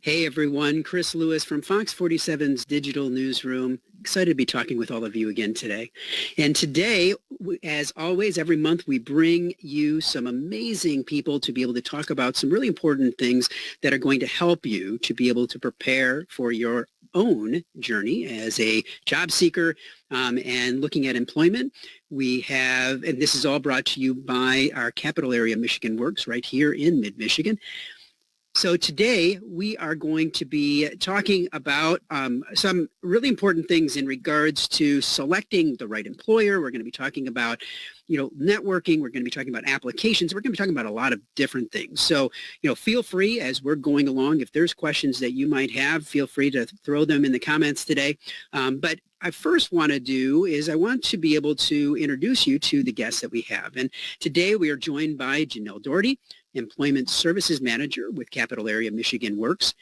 Hey everyone, Chris Lewis from Fox 47's Digital Newsroom. Excited to be talking with all of you again today. And today, as always, every month we bring you some amazing people to be able to talk about some really important things that are going to help you to be able to prepare for your own journey as a job seeker and looking at employment. We have, and this is all brought to you by our capital area Michigan Works right here in mid-Michigan. So today we are going to be talking about some really important things in regards to selecting the right employer. We're going to be talking about, networking. We're going to be talking about applications. We're going to be talking about a lot of different things. So, feel free as we're going along. If there's questions that you might have, feel free to throw them in the comments today. But I first want to do is I want to be able to introduce you to the guests that we have. And today we are joined by Janelle Doherty, Employment Services Manager with Capital Area Michigan Works,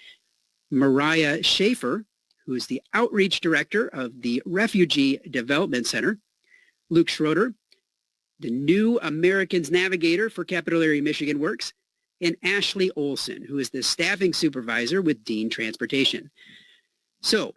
Mariah Schaefer, who is the Outreach Director of the Refugee Development Center, Luke Schroeder, the New Americans Navigator for Capital Area Michigan Works, and Ashley Olson, who is the Staffing Supervisor with Dean Transportation. So,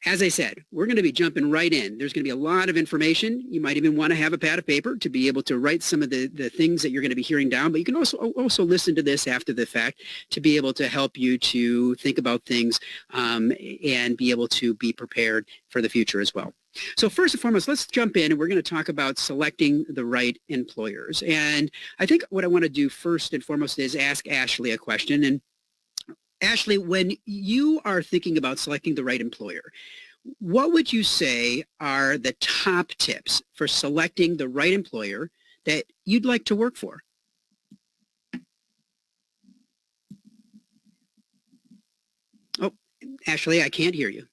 as I said, we're going to be jumping right in. There's going to be a lot of information. You might even want to have a pad of paper to be able to write some of the things that you're going to be hearing down, but you can also listen to this after the fact to be able to help you to think about things and be able to be prepared for the future as well. So first and foremost, let's jump in and we're going to talk about selecting the right employers. And I think what I want to do first and foremost is ask Ashley a question. And Ashley, when you are thinking about selecting the right employer, what would you say are the top tips for selecting the right employer that you'd like to work for? Oh, Ashley, I can't hear you.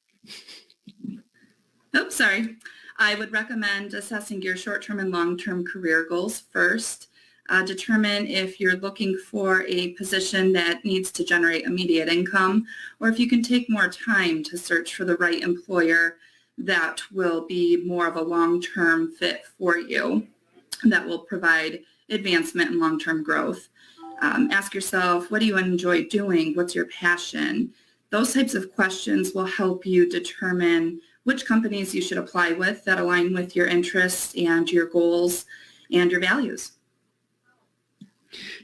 Oops, sorry. I would recommend assessing your short-term and long-term career goals first. Determine if you're looking for a position that needs to generate immediate income, or if you can take more time to search for the right employer that will be more of a long-term fit for you, that will provide advancement and long-term growth. Ask yourself, what do you enjoy doing? What's your passion? Those types of questions will help you determine which companies you should apply with that align with your interests and your goals and your values.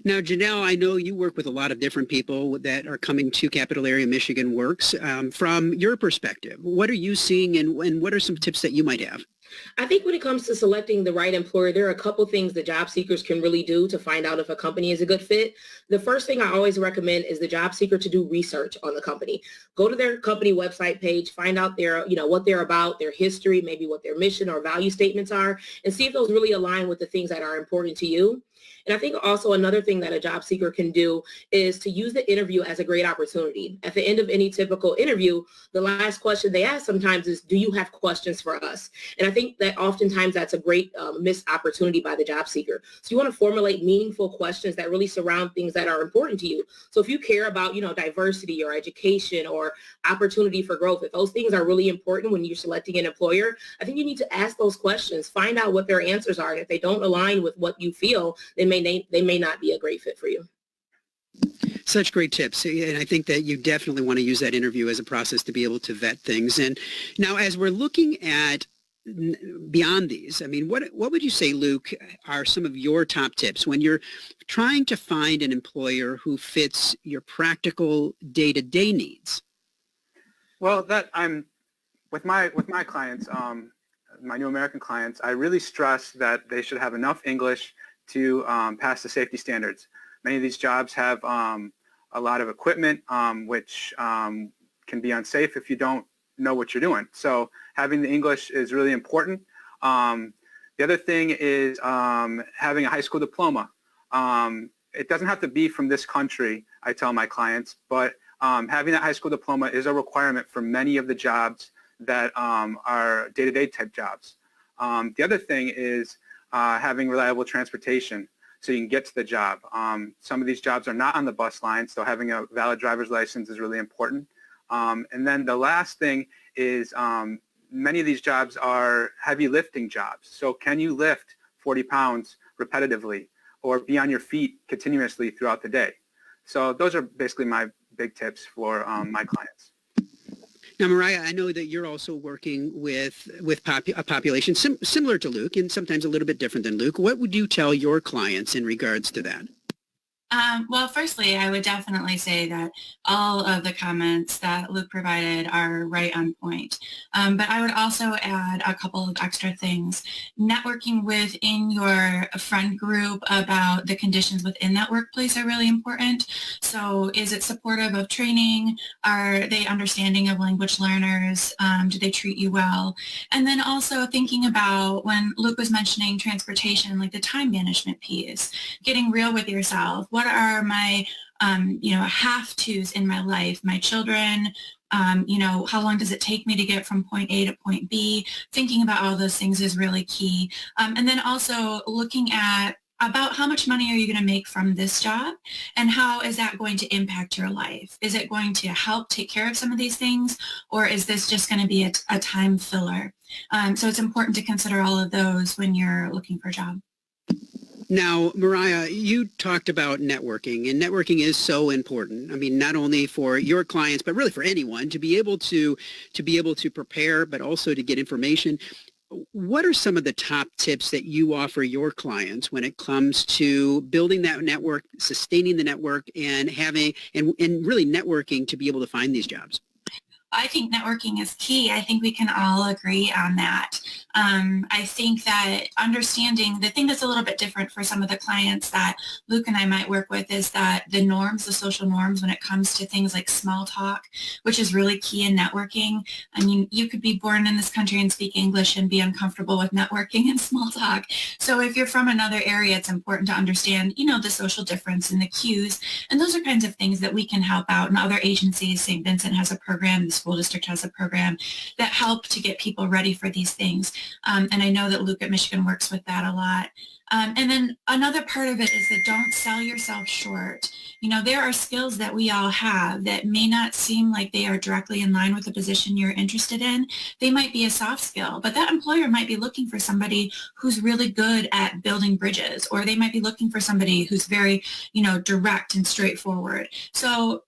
Now, Janelle, I know you work with a lot of different people that are coming to Capital Area Michigan Works. From your perspective, what are you seeing and what are some tips that you might have? I think when it comes to selecting the right employer, there are a couple things that job seekers can really do to find out if a company is a good fit. The first thing I always recommend is the job seeker to do research on the company. Go to their company website page, find out their, what they're about, their history, maybe what their mission or value statements are, and see if those really align with the things that are important to you. And I think also another thing that a job seeker can do is to use the interview as a great opportunity. At the end of any typical interview, the last question they ask sometimes is, do you have questions for us? And I think that oftentimes that's a great missed opportunity by the job seeker. So you want to formulate meaningful questions that really surround things that are important to you. So if you care about, diversity or education or opportunity for growth, if those things are really important when you're selecting an employer, I think you need to ask those questions, find out what their answers are. And if they don't align with what you feel, then they may not be a great fit for you. Such great tips. And I think that you definitely want to use that interview as a process to be able to vet things. And now as we're looking at beyond these, I mean, what would you say, Luke, are some of your top tips when you're trying to find an employer who fits your practical day-to-day needs? Well, with my clients, my New American clients, I really stress that they should have enough English to pass the safety standards. Many of these jobs have a lot of equipment which can be unsafe if you don't know what you're doing. So having the English is really important. The other thing is having a high school diploma. It doesn't have to be from this country, I tell my clients, but having that high school diploma is a requirement for many of the jobs that are day-to-day type jobs. The other thing is having reliable transportation so you can get to the job. Some of these jobs are not on the bus line, so having a valid driver's license is really important. And then the last thing is many of these jobs are heavy lifting jobs. So can you lift 40 pounds repetitively or be on your feet continuously throughout the day? So those are basically my big tips for my clients. Now, Mariah, I know that you're also working with a population similar to Luke and sometimes a little bit different than Luke. What would you tell your clients in regards to that? Well, firstly, I would definitely say that all of the comments that Luke provided are right on point. But I would also add a couple of extra things. Networking within your friend group about the conditions within that workplace are really important. So is it supportive of training? Are they understanding of language learners? Do they treat you well? And then also thinking about when Luke was mentioning transportation, like the time management piece, getting real with yourself. What are my, have-tos in my life? My children, how long does it take me to get from point A to point B? Thinking about all those things is really key. And then also looking at about how much money are you going to make from this job and how is that going to impact your life? Is it going to help take care of some of these things, or is this just going to be a time filler? So it's important to consider all of those when you're looking for a job. Now, Mariah, you talked about networking, and networking is so important. I mean, not only for your clients, but really for anyone to be able to prepare, but also to get information. What are some of the top tips that you offer your clients when it comes to building that network, sustaining the network, and having and really networking to be able to find these jobs? I think networking is key. I think we can all agree on that. I think that understanding the thing that's a little bit different for some of the clients that Luke and I might work with is that the norms, the social norms when it comes to things like small talk, which is really key in networking. I mean, you could be born in this country and speak English and be uncomfortable with networking and small talk. So if you're from another area, it's important to understand, the social difference and the cues. And those are kinds of things that we can help out. And other agencies, St. Vincent has a program, the school district has a program that help to get people ready for these things. And I know that Luke at Michigan works with that a lot. And then another part of it is that don't sell yourself short. There are skills that we all have that may not seem like they are directly in line with the position you're interested in. They might be a soft skill, but that employer might be looking for somebody who's really good at building bridges, or they might be looking for somebody who's very, direct and straightforward. So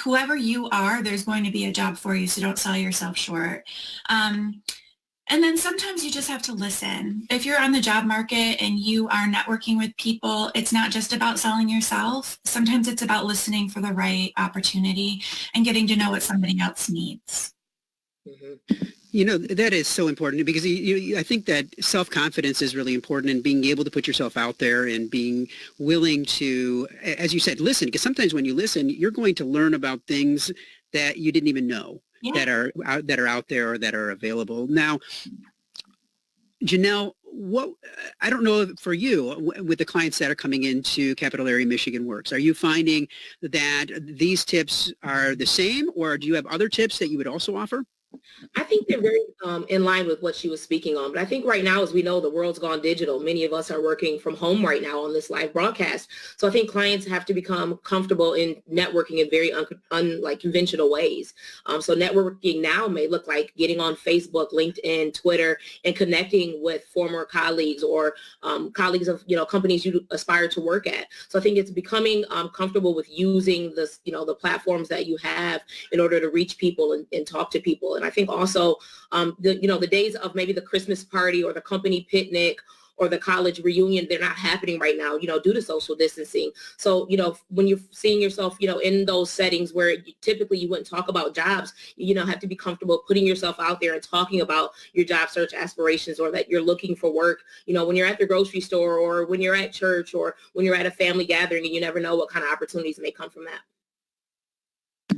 whoever you are, there's going to be a job for you, so don't sell yourself short. And then sometimes you just have to listen. If you're on the job market and you are networking with people, it's not just about selling yourself. Sometimes it's about listening for the right opportunity and getting to know what somebody else needs. Mm-hmm. That is so important because I think that self-confidence is really important, and being able to put yourself out there and being willing to, as you said, listen, because sometimes when you listen, you're going to learn about things that you didn't even know. Yeah. that are out there or that are available. Now, Janelle, I don't know for you with the clients that are coming into Capital Area Michigan Works, are you finding that these tips are the same, or do you have other tips that you would also offer? I think they're very in line with what she was speaking on. But I think right now, as we know, the world's gone digital. Many of us are working from home right now on this live broadcast. So I think clients have to become comfortable in networking in very conventional ways. So networking now may look like getting on Facebook, LinkedIn, Twitter, and connecting with former colleagues or colleagues of companies you aspire to work at. So I think it's becoming comfortable with using this, the platforms that you have in order to reach people and talk to people. And I think also, the days of maybe the Christmas party or the company picnic or the college reunion, they're not happening right now, due to social distancing. So, when you're seeing yourself, in those settings where typically you wouldn't talk about jobs, have to be comfortable putting yourself out there and talking about your job search aspirations, or that you're looking for work, when you're at the grocery store or when you're at church or when you're at a family gathering, and you never know what kind of opportunities may come from that.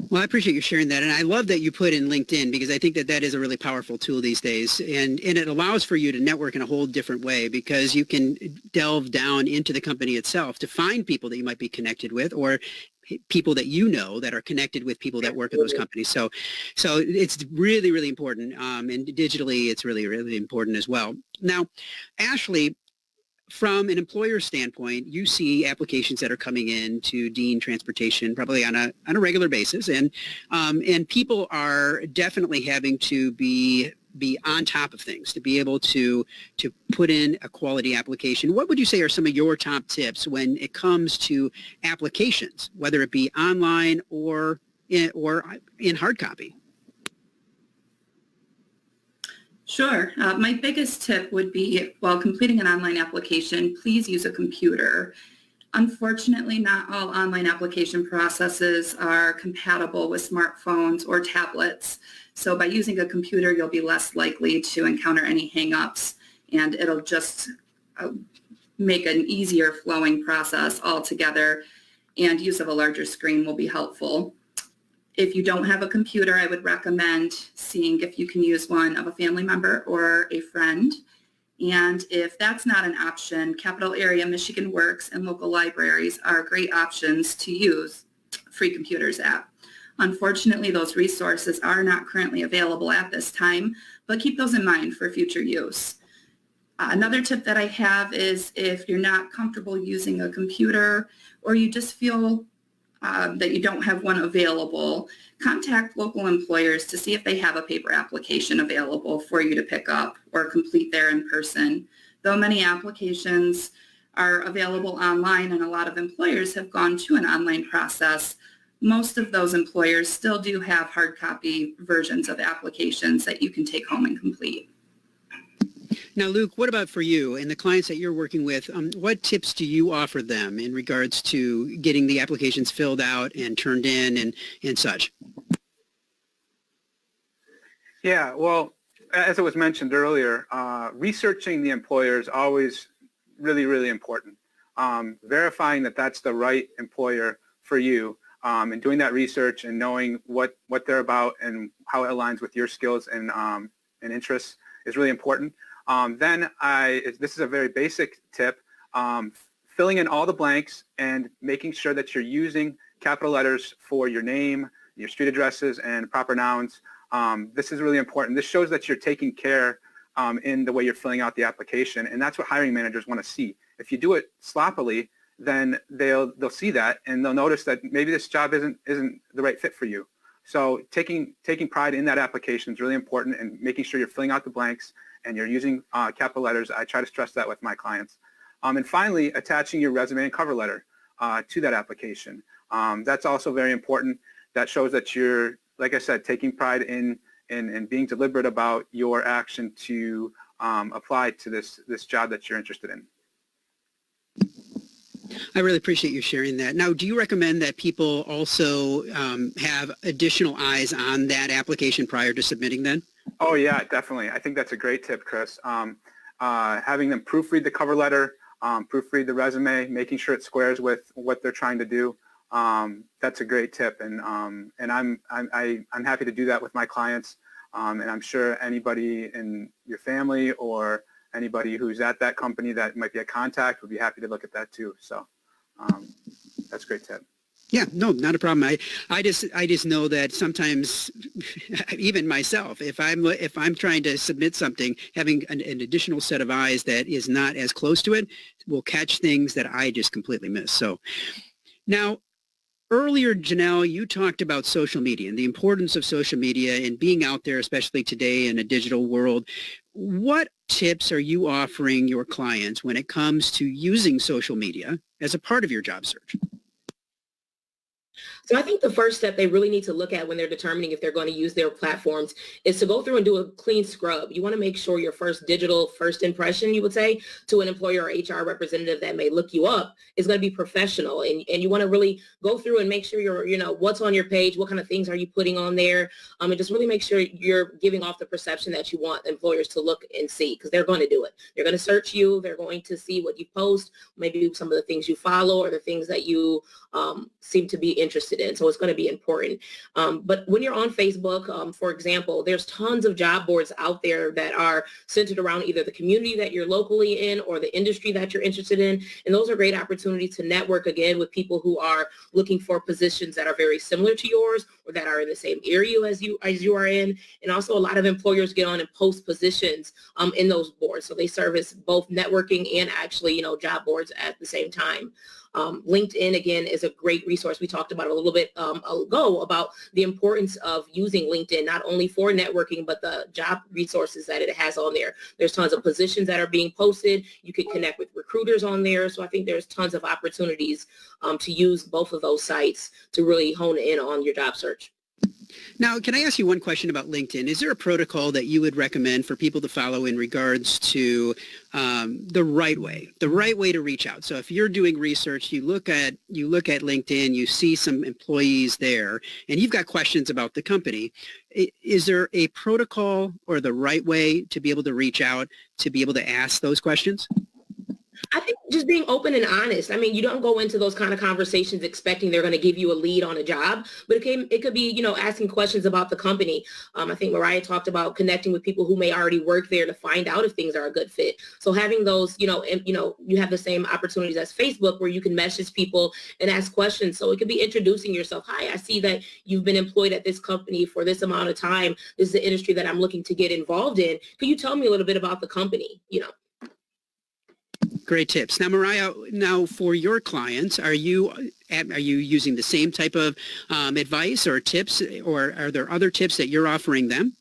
Well, I appreciate you sharing that. And I love that you put in LinkedIn, because I think that is a really powerful tool these days. And it allows for you to network in a whole different way, because you can delve down into the company itself to find people that you might be connected with, or people that that are connected with people that work in those companies. So it's really, really important. And digitally, it's really, really important as well. Now, Ashley, from an employer standpoint, you see applications that are coming in to Dean Transportation probably on a regular basis, and people are definitely having to be on top of things to be able to put in a quality application. What would you say are some of your top tips when it comes to applications, whether it be online or or in hard copy? Sure. My biggest tip would be, while completing an online application, please use a computer. Unfortunately, not all online application processes are compatible with smartphones or tablets. So by using a computer, you'll be less likely to encounter any hang-ups, and it'll just make an easier flowing process altogether, and use of a larger screen will be helpful. If you don't have a computer, I would recommend seeing if you can use one of a family member or a friend. And if that's not an option, Capital Area Michigan Works and local libraries are great options to use free computers at. Unfortunately, those resources are not currently available at this time, but keep those in mind for future use. Another tip that I have is, if you're not comfortable using a computer, or you just feel that you don't have one available, contact local employers to see if they have a paper application available for you to pick up or complete there in person. Though many applications are available online and a lot of employers have gone to an online process, most of those employers still do have hard copy versions of applications that you can take home and complete. Now, Luke, what about for you and the clients that you're working with? What tips do you offer them in regards to getting the applications filled out and turned in and such? Yeah, well, as it was mentioned earlier, researching the employer is always really, really important. Verifying that that's the right employer for you, and doing that research and knowing what they're about and how it aligns with your skills and interests is really important. This is a very basic tip, filling in all the blanks and making sure that you're using capital letters for your name, your street addresses, and proper nouns. This is really important. This shows that you're taking care in the way you're filling out the application, and that's what hiring managers want to see. If you do it sloppily, then they'll see that, and they'll notice that maybe this job isn't the right fit for you. So taking pride in that application is really important, and making sure you're filling out the blanks and you're using capital letters. I try to stress that with my clients. And finally, attaching your resume and cover letter to that application. That's also very important. That shows that you're, like I said, taking pride in being deliberate about your action to apply to this job that you're interested in. I really appreciate you sharing that. Now, do you recommend that people also have additional eyes on that application prior to submitting then? Oh, yeah, definitely. I think that's a great tip, Chris. Having them proofread the cover letter, proofread the resume, making sure it squares with what they're trying to do. That's a great tip, and I'm happy to do that with my clients. And I'm sure anybody in your family or anybody who's at that company that might be a contact would be happy to look at that too. So that's a great tip. Yeah, no, not a problem. I just know that sometimes, even myself, if I'm trying to submit something, having an additional set of eyes that is not as close to it will catch things that I just completely miss. So now, earlier, Janelle, you talked about social media and the importance of social media and being out there, especially today in a digital world. What tips are you offering your clients when it comes to using social media as a part of your job search? So I think the first step they really need to look at when they're determining if they're going to use their platforms is to go through and do a clean scrub. You want to make sure your first impression, you would say, to an employer or HR representative that may look you up is going to be professional. And you want to really go through and make sure what's on your page, what kind of things are you putting on there, and just really make sure you're giving off the perception that you want employers to look and see, because they're going to do it. They're going to search you. They're going to see what you post, maybe some of the things you follow or the things that you seem to be interested in. So it's going to be important. But when you're on Facebook, for example, there's tons of job boards out there that are centered around either the community that you're locally in or the industry that you're interested in. And those are great opportunities to network again with people who are looking for positions that are very similar to yours or that are in the same area as you are in. And also a lot of employers get on and post positions in those boards. So they service both networking and actually, job boards at the same time. LinkedIn, again, is a great resource. We talked about it a little bit ago about the importance of using LinkedIn, not only for networking, but the job resources that it has on there. There's tons of positions that are being posted. You can connect with recruiters on there. So I think there's tons of opportunities to use both of those sites to really hone in on your job search. Now, can I ask you one question about LinkedIn? Is there a protocol that you would recommend for people to follow in regards to the right way to reach out? So if you're doing research, you look at LinkedIn, you see some employees there, and you've got questions about the company. Is there a protocol or the right way to be able to reach out, to be able to ask those questions? I think just being open and honest. I mean, you don't go into those kind of conversations expecting they're going to give you a lead on a job, but it could be, asking questions about the company. I think Mariah talked about connecting with people who may already work there to find out if things are a good fit. So having those, and, you have the same opportunities as Facebook where you can message people and ask questions. So it could be introducing yourself. Hi, I see that you've been employed at this company for this amount of time. This is the industry that I'm looking to get involved in. Could you tell me a little bit about the company, Great tips. Now, Mariah, for your clients, are you using the same type of advice or tips, or are there other tips that you're offering them?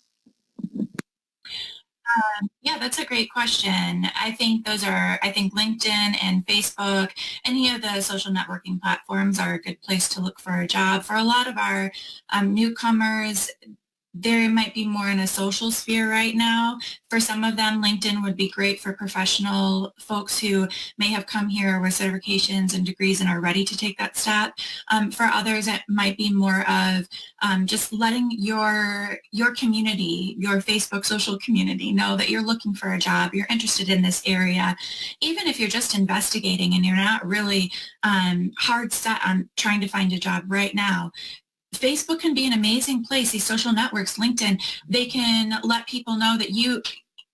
Yeah, that's a great question. I think LinkedIn and Facebook, any of the social networking platforms are a good place to look for a job. For a lot of our newcomers, they might be more in a social sphere right now. For some of them, LinkedIn would be great for professional folks who may have come here with certifications and degrees and are ready to take that step. For others, it might be more of just letting your community, your Facebook social community, know that you're looking for a job, you're interested in this area. Even if you're just investigating and you're not really hard set on trying to find a job right now, Facebook can be an amazing place. These social networks, LinkedIn, they can let people know that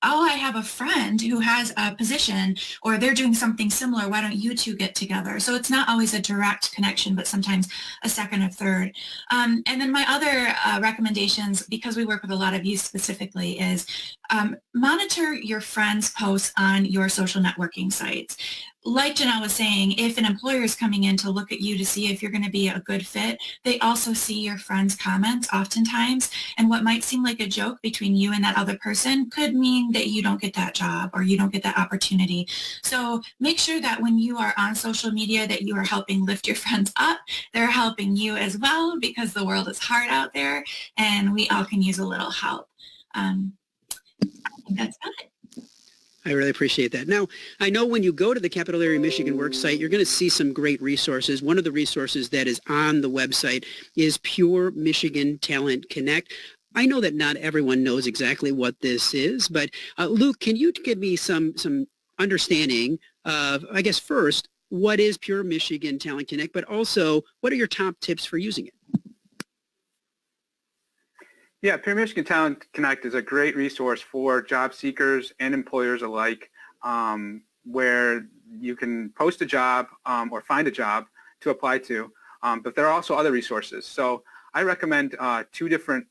I have a friend who has a position, or they're doing something similar. Why don't you two get together? So it's not always a direct connection, but sometimes a second or third. And then my other recommendations, because we work with a lot of youth specifically, is monitor your friends' posts on your social networking sites. Like Janelle was saying, if an employer is coming in to look at you to see if you're going to be a good fit, they also see your friends' comments oftentimes. And what might seem like a joke between you and that other person could mean that you don't get that job or you don't get that opportunity. So make sure that when you are on social media that you are helping lift your friends up. They're helping you as well, because the world is hard out there and we all can use a little help. I think that's about it. I really appreciate that. Now, I know when you go to the Capital Area Michigan Work site, you're going to see some great resources. One of the resources that is on the website is Pure Michigan Talent Connect. I know that not everyone knows exactly what this is, but Luke, can you give me some understanding of, I guess, first, what is Pure Michigan Talent Connect, but also what are your top tips for using it? Yeah, Pure Michigan Talent Connect is a great resource for job seekers and employers alike, where you can post a job or find a job to apply to, but there are also other resources. So I recommend two different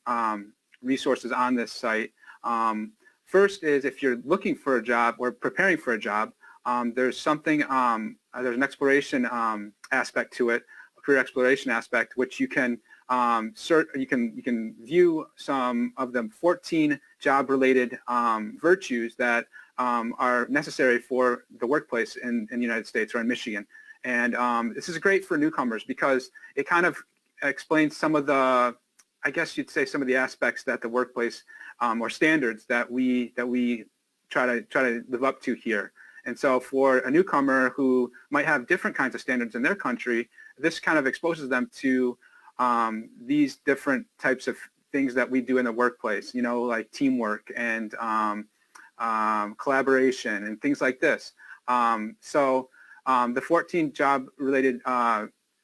resources on this site. First is if you're looking for a job or preparing for a job, there's an exploration aspect to it, a career exploration aspect, which you can you can view some of the 14 job-related virtues that are necessary for the workplace in the United States or in Michigan. And this is great for newcomers because it kind of explains some of the, I guess you'd say, some of the aspects that the workplace or standards that we try to live up to here. And so for a newcomer who might have different kinds of standards in their country, this kind of exposes them to these different types of things that we do in the workplace, like teamwork and collaboration and things like this. So the 14 job-related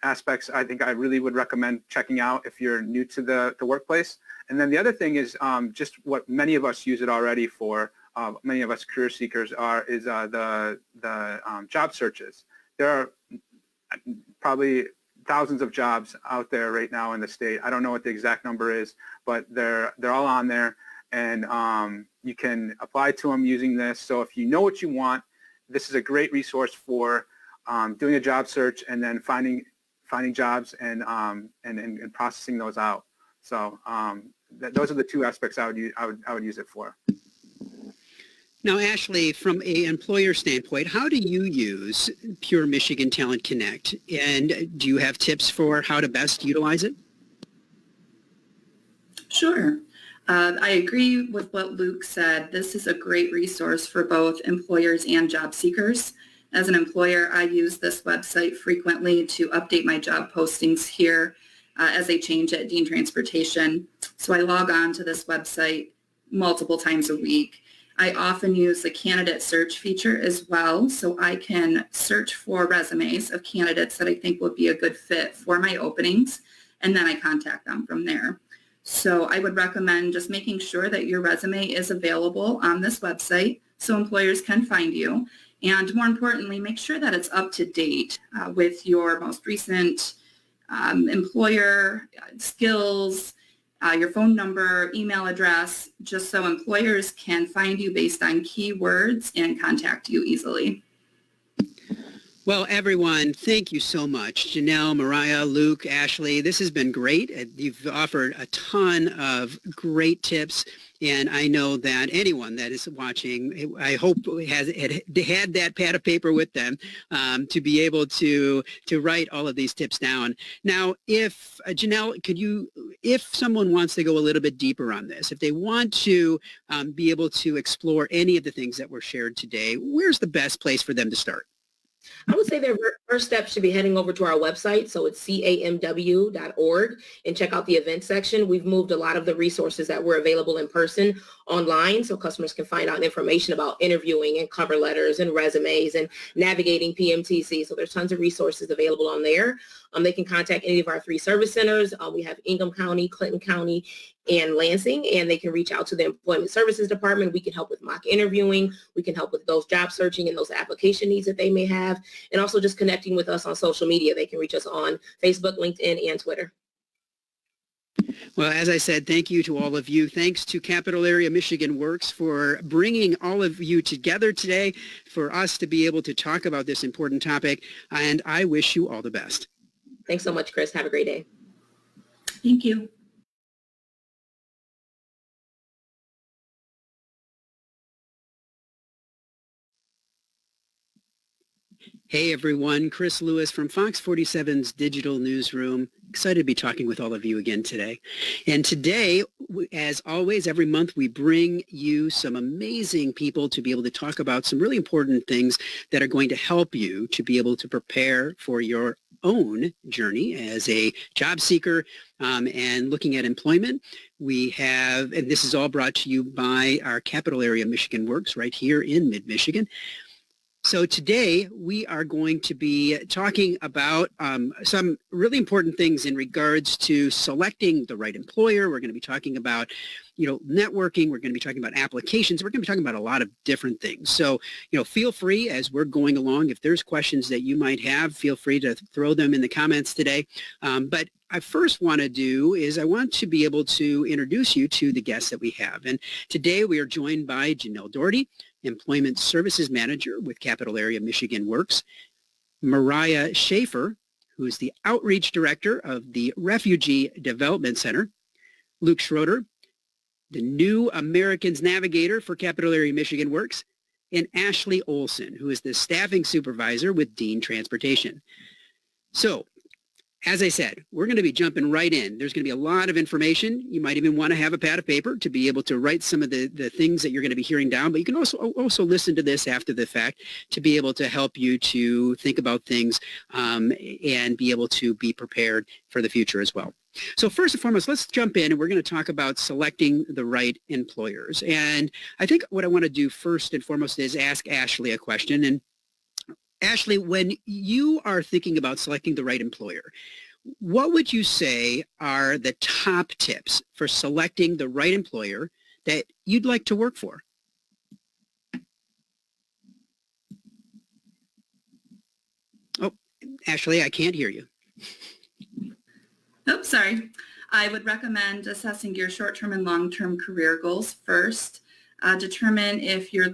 aspects, I think I really would recommend checking out if you're new to the workplace. And then the other thing is just what many of us use it already for, many of us career seekers is the job searches. There are probably thousands of jobs out there right now in the state. I don't know what the exact number is, but they're all on there, and you can apply to them using this. So if you know what you want, this is a great resource for doing a job search and then finding jobs and processing those out. So those are the two aspects I would use it for. Now, Ashley, from an employer standpoint, how do you use Pure Michigan Talent Connect? And do you have tips for how to best utilize it? Sure. I agree with what Luke said. This is a great resource for both employers and job seekers. As an employer, I use this website frequently to update my job postings here as they change at Dean Transportation. So I log on to this website multiple times a week. I often use the candidate search feature as well, so I can search for resumes of candidates that I think would be a good fit for my openings, and then I contact them from there. So I would recommend just making sure that your resume is available on this website so employers can find you. And more importantly, make sure that it's up to date with your most recent employer skills, your phone number, email address, just so employers can find you based on keywords and contact you easily. Well, everyone, thank you so much. Janelle, Mariah, Luke, Ashley, this has been great. You've offered a ton of great tips, and I know that anyone that is watching, I hope has had that pad of paper with them to be able to write all of these tips down. Now, if, Janelle, if someone wants to go a little bit deeper on this, if they want to be able to explore any of the things that were shared today, where's the best place for them to start? I would say their first step should be heading over to our website. So it's camw.org and check out the event section. We've moved a lot of the resources that were available in person online so customers can find out information about interviewing and cover letters and resumes and navigating PMTC. So there's tons of resources available on there. They can contact any of our 3 service centers. We have Ingham County, Clinton County, and Lansing, and they can reach out to the Employment Services Department. We can help with mock interviewing. We can help with those job searching and those application needs that they may have, and also just connecting with us on social media. They can reach us on Facebook, LinkedIn, and Twitter. Well, as I said, thank you to all of you. Thanks to Capital Area Michigan Works for bringing all of you together today for us to be able to talk about this important topic, and I wish you all the best. Thanks so much, Chris. Have a great day. Thank you. Hey everyone, Chris Lewis from Fox 47's Digital Newsroom. Excited to be talking with all of you again today. And today, as always, every month we bring you some amazing people to be able to talk about some really important things that are going to help you to be able to prepare for your own journey as a job seeker and looking at employment. We have, and this is all brought to you by our Capital Area Michigan Works right here in mid-Michigan. So today we are going to be talking about some really important things in regards to selecting the right employer. We're going to be talking about, networking. We're going to be talking about applications. We're going to be talking about a lot of different things. So, feel free as we're going along. If there's questions that you might have, feel free to throw them in the comments today. But I first want to do is I want to be able to introduce you to the guests that we have. And today we are joined by Janelle Doherty, Employment Services Manager with Capital Area Michigan Works, Mariah Schaefer, who is the Outreach Director of the Refugee Development Center, Luke Schroeder, the New Americans Navigator for Capital Area Michigan Works, and Ashley Olson, who is the Staffing Supervisor with Dean Transportation. So, as I said, we're going to be jumping right in. There's going to be a lot of information. You might even want to have a pad of paper to be able to write some of the things that you're going to be hearing down, but you can also listen to this after the fact to be able to help you to think about things and be able to be prepared for the future as well. So first and foremost, let's jump in and we're going to talk about selecting the right employers. And I think what I want to do first and foremost is ask Ashley a question. And Ashley, when you are thinking about selecting the right employer, what would you say are the top tips for selecting the right employer that you'd like to work for? Oh, Ashley, I can't hear you. Oh, sorry. I would recommend assessing your short-term and long-term career goals first. Determine if you're